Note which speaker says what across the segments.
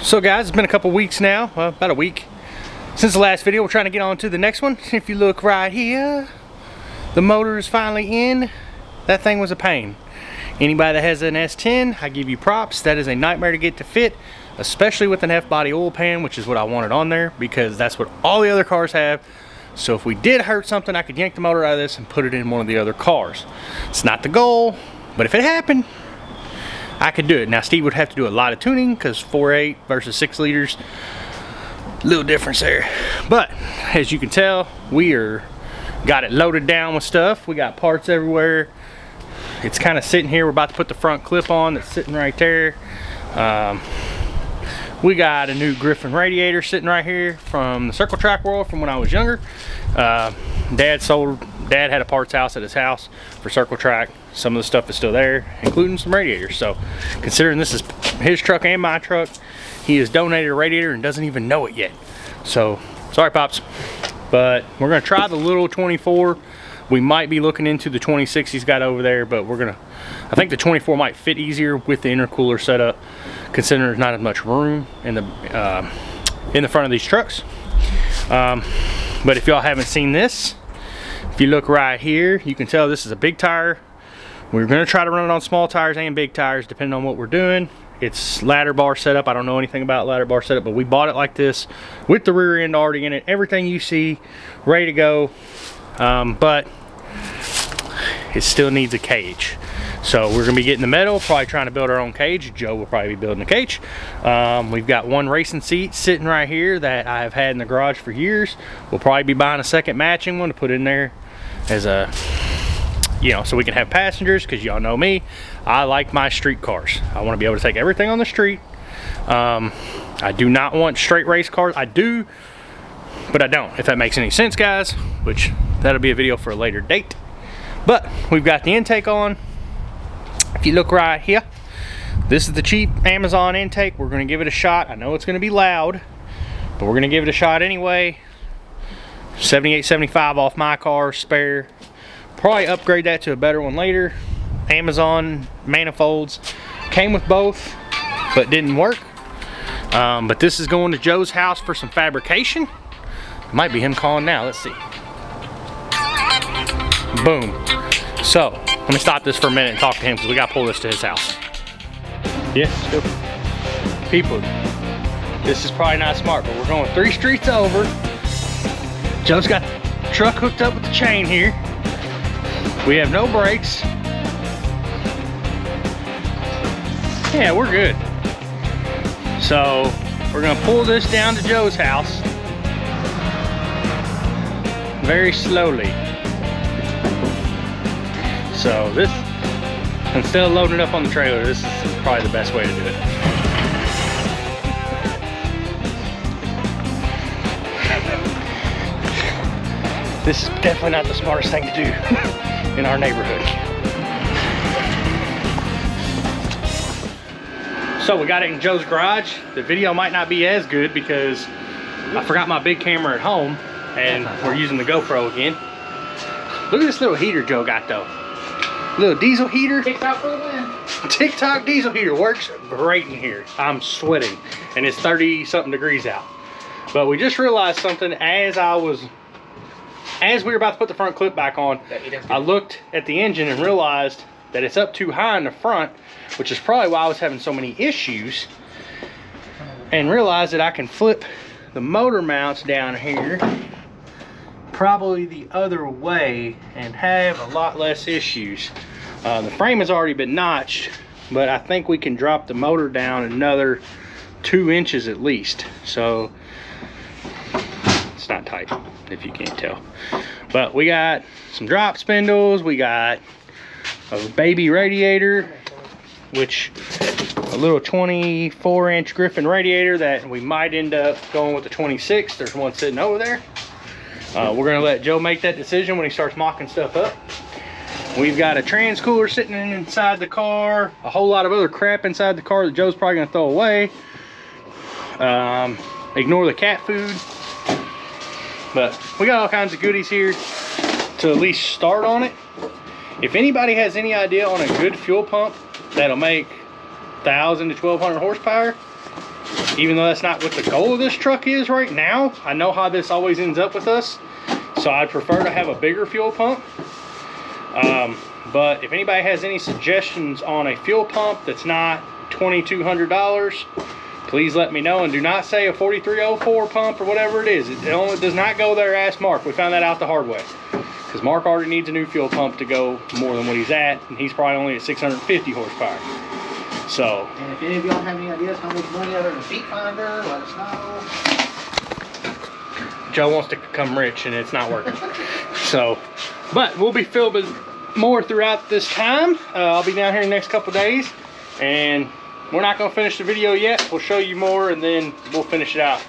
Speaker 1: So guys, it's been a couple weeks now, well, about a week since the last video. We're trying to get on to the next one. If you look right here, the motor is finally in. That thing was a pain. Anybody that has an S10, I give you props. That is a nightmare to get to fit, especially with an F-body oil pan, which is what I wanted on there because that's what all the other cars have. So if we did hurt something, I could yank the motor out of this and put it in one of the other cars. It's not the goal, but if it happened, I could do it. Now Steve would have to do a lot of tuning because 4.8 versus 6 liters, little difference there. But as you can tell, we got it loaded down with stuff. We got parts everywhere. It's kind of sitting here. We're about to put the front clip on that's sitting right there. We got a new Griffin radiator sitting right here from the Circle Track world from when I was younger. Dad had a parts house at his house for Circle Track. Some of the stuff is still there, including some radiators. So considering this is his truck and my truck, he has donated a radiator and doesn't even know it yet. So sorry Pops, but we're gonna try the little 24. We might be looking into the 26 he's got over there, but I think the 24 might fit easier with the intercooler setup, considering there's not as much room in the front of these trucks. But if y'all haven't seen this, if you look right here, you can tell this is a big tire. We're gonna try to run it on small tires and big tires, depending on what we're doing. It's ladder bar setup. I don't know anything about ladder bar setup, but we bought it like this with the rear end already in it. Everything you see, ready to go. But it still needs a cage. So we're gonna be getting the metal, probably trying to build our own cage. Joe will probably be building a cage. We've got one racing seat sitting right here that I've had in the garage for years. We'll probably be buying a second matching one to put in there as a, so we can have passengers, because y'all know me, I like my street cars. I want to be able to take everything on the street. I do not want straight race cars. I do, but I don't, if that makes any sense, guys, which that'll be a video for a later date. But we've got the intake on. If you look right here, this is the cheap Amazon intake. We're going to give it a shot. I know it's going to be loud, but we're going to give it a shot anyway. 78.75 off my car, spare. Probably upgrade that to a better one later. Amazon manifolds came with both, but didn't work. But this is going to Joe's house for some fabrication. Might be him calling now. Let's see. Boom. So let me stop this for a minute and talk to him, because we got to pull this to his house. Yes, people, this is probably not smart, but we're going 3 streets over. Joe's got the truck hooked up with the chain here. We have no brakes. Yeah, we're good. So we're gonna pull this down to Joe's house very slowly. So this, instead of loading it up on the trailer, this is probably the best way to do it. This is definitely not the smartest thing to do in our neighborhood. So we got it in Joe's garage. The video might not be as good because I forgot my big camera at home and we're using the GoPro again. Look at this little heater Joe got though. Little diesel heater. TikTok for the win. TikTok diesel heater works great in here. I'm sweating and it's 30 something degrees out. But we just realized something as we were about to put the front clip back on. I looked at the engine and realized that it's up too high in the front, which is probably why I was having so many issues, and realized that I can flip the motor mounts down here probably the other way and have a lot less issues. The frame has already been notched, but I think we can drop the motor down another 2 inches at least. So it's not tight, if you can't tell. But we got some drop spindles, we got a baby radiator, which a little 24-inch Griffin radiator that we might end up going with the 26. There's one sitting over there. We're gonna let Joe make that decision when he starts mocking stuff up. We've got a trans cooler sitting inside the car, a whole lot of other crap inside the car that Joe's probably gonna throw away. Ignore the cat food. But we got all kinds of goodies here to at least start on it. If anybody has any idea on a good fuel pump that'll make 1,000 to 1,200 horsepower, even though that's not what the goal of this truck is right now, I know how this always ends up with us, so I'd prefer to have a bigger fuel pump. But if anybody has any suggestions on a fuel pump that's not $2,200, please let me know. And do not say a 4304 pump or whatever it is. It only does not go there. Ask Mark. We found that out the hard way, because Mark already needs a new fuel pump to go more than what he's at, and he's probably only at 650 horsepower. So,
Speaker 2: and if any of y'all have any ideas how much money other than Feet Finder, let us know.
Speaker 1: Joe wants to become rich and it's not working. So, but we'll be filming more throughout this time. I'll be down here in the next couple days, and we're not gonna finish the video yet. We'll show you more, and then we'll finish it out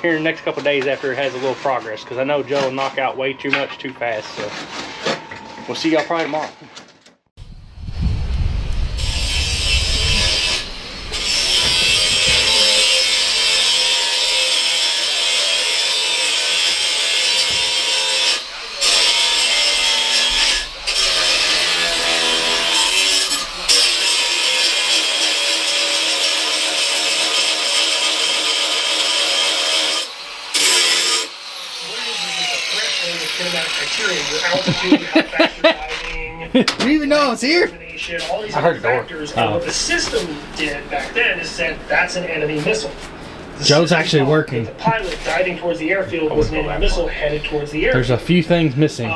Speaker 1: here in the next couple days after it has a little progress, because I know Joe will knock out way too much too fast. So we'll see y'all probably tomorrow.
Speaker 2: You even know it's here?
Speaker 3: All these
Speaker 1: I heard the door.
Speaker 3: factors, and what the system did back then is said that's an enemy missile.
Speaker 1: Joe's actually working.
Speaker 3: The pilot diving towards the airfield was an enemy missile headed towards the airfield.
Speaker 1: There's a few things missing.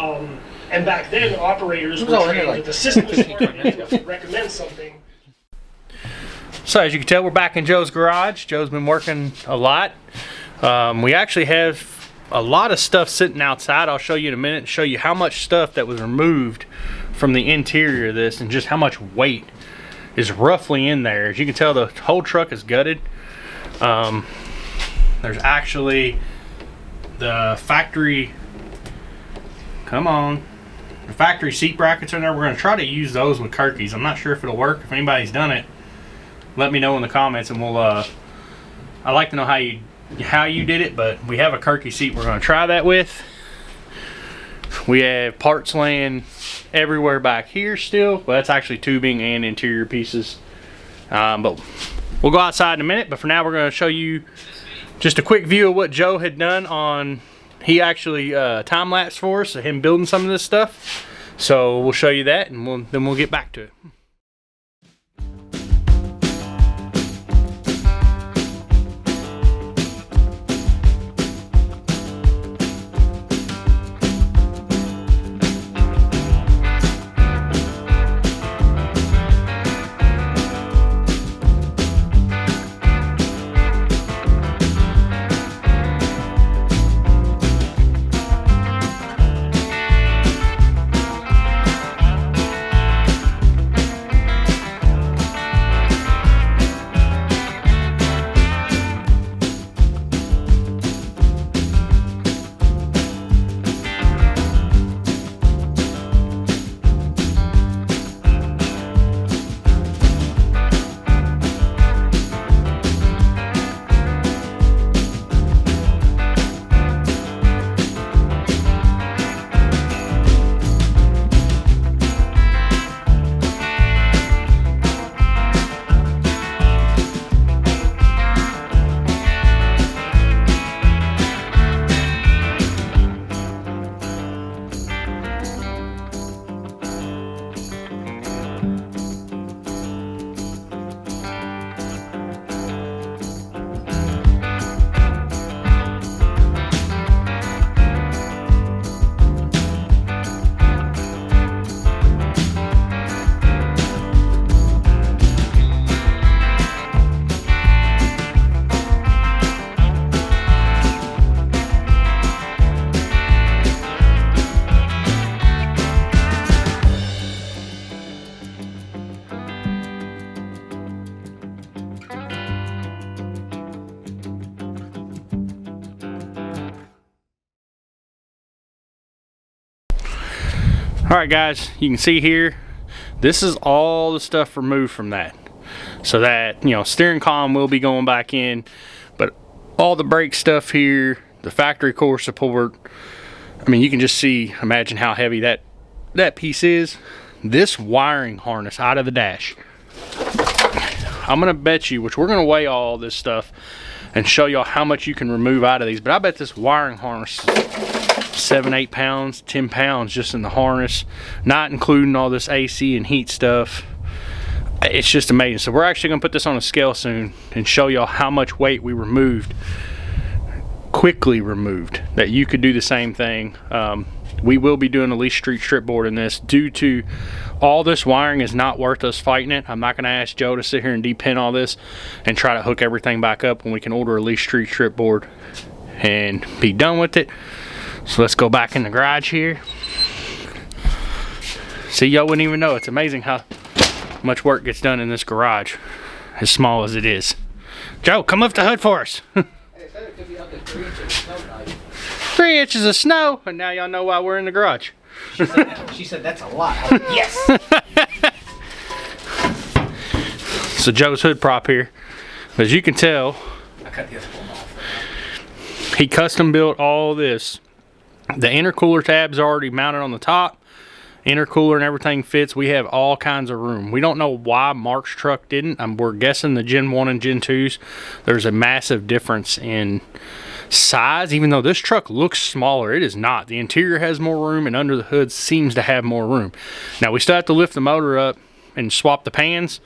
Speaker 3: And back then, operators were trained that the system was smart enough to recommend something.
Speaker 1: So as you can tell, we're back in Joe's garage. Joe's been working a lot. We actually have a lot of stuff sitting outside. I'll show you in a minute, show you how much stuff that was removed from the interior of this and just how much weight is roughly in there. As you can tell, the whole truck is gutted. There's actually the factory, the factory seat brackets in there. We're gonna try to use those with Kirkies. I'm not sure if it'll work. If anybody's done it, let me know in the comments, and we'll I'd like to know how you did it, but we have a Kirky seat we're going to try that with. We have parts laying everywhere back here still. Well, that's actually tubing and interior pieces. But we'll go outside in a minute, but for now we're going to show you just a quick view of what Joe had done on, he actually time-lapsed for us, him building some of this stuff. So we'll show you that, and then we'll get back to it. Alright guys, you can see here, this is all the stuff removed from that. So that, you know, steering column will be going back in, but all the brake stuff here, the factory core support, I mean, you can just see, imagine how heavy that piece is. This wiring harness out of the dash, I'm gonna bet you, which we're gonna weigh all this stuff and show y'all how much you can remove out of these, but I bet this wiring harness is 7, 8 pounds, 10 pounds just in the harness, not including all this AC and heat stuff. It's just amazing. So we're actually gonna put this on a scale soon and show y'all how much weight we removed, quickly removed, that you could do the same thing. We will be doing a least street strip board in this due to all this wiring is not worth us fighting it. I'm not going to ask Joe to sit here and depin all this and try to hook everything back up when we can order a least street strip board and be done with it. So let's go back in the garage here. See, y'all wouldn't even know. It's amazing how much work gets done in this garage, as small as it is. Joe, come lift the hood for us. 3 inches of snow, and now y'all know why we're in the garage.
Speaker 2: She said that's a lot. I went, yes.
Speaker 1: So Joe's hood prop here, as you can tell,
Speaker 2: I cut the other one off.
Speaker 1: he custom built all this. The intercooler tab's already mounted on the top. Intercooler and everything fits. We have all kinds of room. We don't know why Mark's truck didn't. We're guessing the Gen 1 and Gen 2s, there's a massive difference in size. Even though this truck looks smaller, it is not. The interior has more room and under the hood seems to have more room. Now we still have to lift the motor up and swap the pans.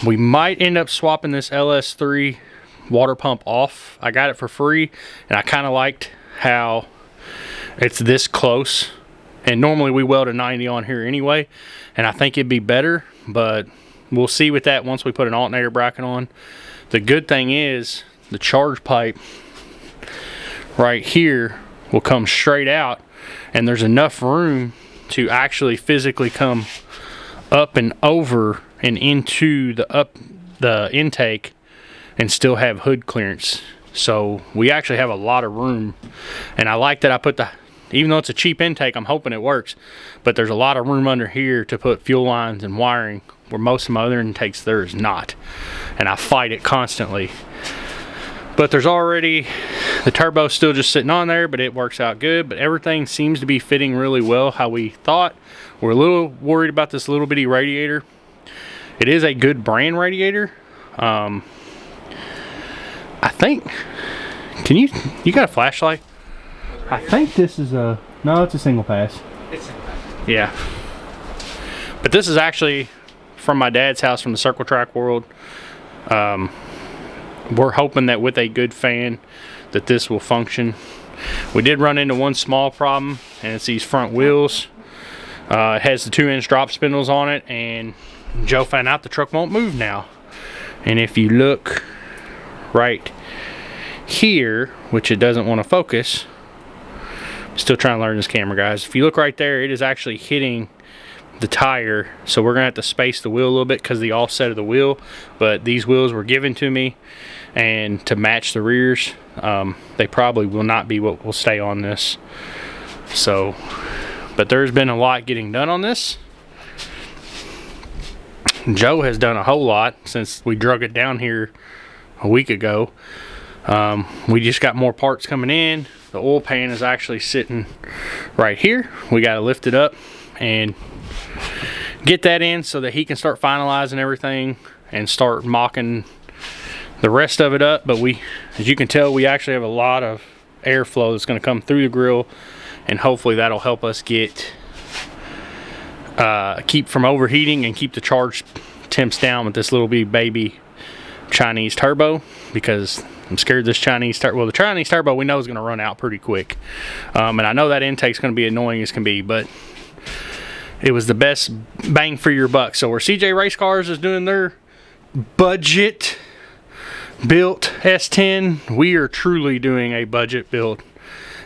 Speaker 1: We might end up swapping this LS3 water pump off. I got it for free and I kind of liked how it's this close, and normally we weld a 90 on here anyway, and I think it'd be better, but we'll see with that once we put an alternator bracket on. The good thing is the charge pipe right here will come straight out, and there's enough room to actually physically come up and over and into the intake and still have hood clearance. So we actually have a lot of room, and I like that I put even though it's a cheap intake, I'm hoping it works, but there's a lot of room under here to put fuel lines and wiring where most of my other intakes there is not, and I fight it constantly. But there's already, the turbo still just sitting on there, but it works out good. But everything seems to be fitting really well how we thought. We're a little worried about this little bitty radiator. It is a good brand radiator. I think, you got a flashlight? I think this is no, it's a single pass.
Speaker 2: It's single pass.
Speaker 1: Yeah. But this is actually from my dad's house from the Circle Track world. We're hoping that with a good fan that this will function. We did run into one small problem, and it's these front wheels. It has the 2-inch drop spindles on it, and Joe found out the truck won't move now. And if you look right here, which it doesn't want to focus, still trying to learn this camera, guys. If you look right there, it is actually hitting the tire, so we're gonna have to space the wheel a little bit because of the offset of the wheel. But these wheels were given to me, and to match the rears, they probably will not be what will stay on this. So, but there's been a lot getting done on this. Joe has done a whole lot since we drug it down here a week ago. We just got more parts coming in. The oil pan is actually sitting right here. We got to lift it up and get that in so that he can start finalizing everything and start mocking the rest of it up. But we, as you can tell, we actually have a lot of airflow that's going to come through the grill, and hopefully that'll help us get keep from overheating and keep the charge temps down with this little baby Chinese turbo, because I'm scared this Chinese turbo, well, the Chinese turbo we know is going to run out pretty quick, and I know that intake's going to be annoying as can be, but it was the best bang for your buck. So where CJ Race Cars is doing their budget built S10, we are truly doing a budget built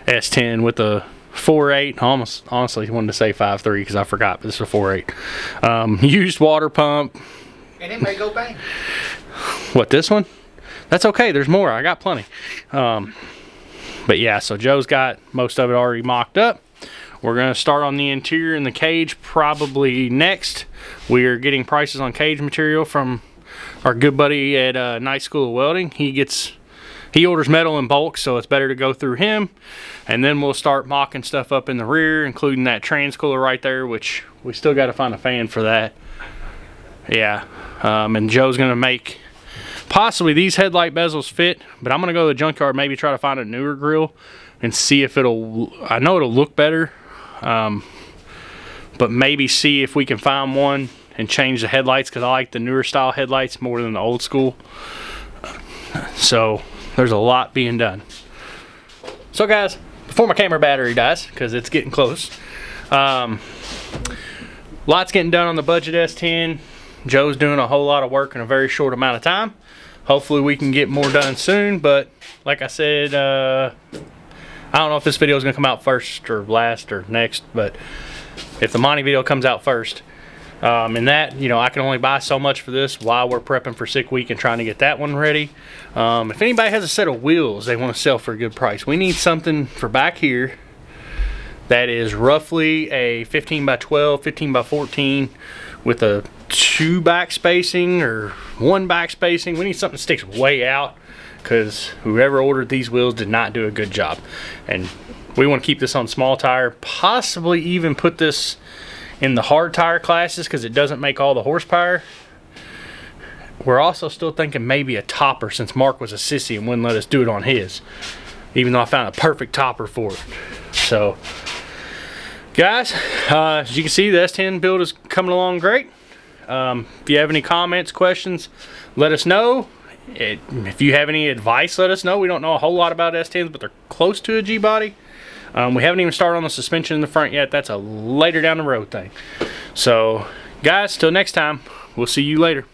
Speaker 1: S10 with a 4.8. Almost honestly wanted to say 5.3 because I forgot, but this is a 4.8. Used water pump.
Speaker 2: And it may go bang.
Speaker 1: What, this one? That's okay, there's more, I got plenty. But yeah, so Joe's got most of it already mocked up. We're going to start on the interior and the cage probably next. We are getting prices on cage material from our good buddy at Night School of Welding. He orders metal in bulk, so it's better to go through him. And then we'll start mocking stuff up in the rear, including that trans cooler right there, which we still got to find a fan for that. Yeah, and Joe's going to make possibly these headlight bezels fit, but I'm going to go to the junkyard, maybe try to find a newer grill and see if I know it'll look better, but maybe see if we can find one and change the headlights, because I like the newer style headlights more than the old school. So there's a lot being done. So guys, before my camera battery dies, because it's getting close, lots getting done on the budget S10. Joe's doing a whole lot of work in a very short amount of time. Hopefully we can get more done soon, but like I said, I don't know if this video is going to come out first or last or next, but if the Monty video comes out first, and that, you know, I can only buy so much for this while we're prepping for sick week and trying to get that one ready. If anybody has a set of wheels they want to sell for a good price, we need something for back here that is roughly a 15 by 12, 15 by 14 with a 2 back spacing or 1 back spacing. We need something that sticks way out, because whoever ordered these wheels did not do a good job. And we want to keep this on small tire, possibly even put this in the hard tire classes, because it doesn't make all the horsepower. We're also still thinking maybe a topper, since Mark was a sissy and wouldn't let us do it on his, even though I found a perfect topper for it. So guys, as you can see, the S10 build is coming along great. If you have any comments, questions, let us know. If you have any advice, let us know. We don't know a whole lot about S10s, but they're close to a G-body. We haven't even started on the suspension in the front yet. That's a later down the road thing. So guys, till next time, we'll see you later.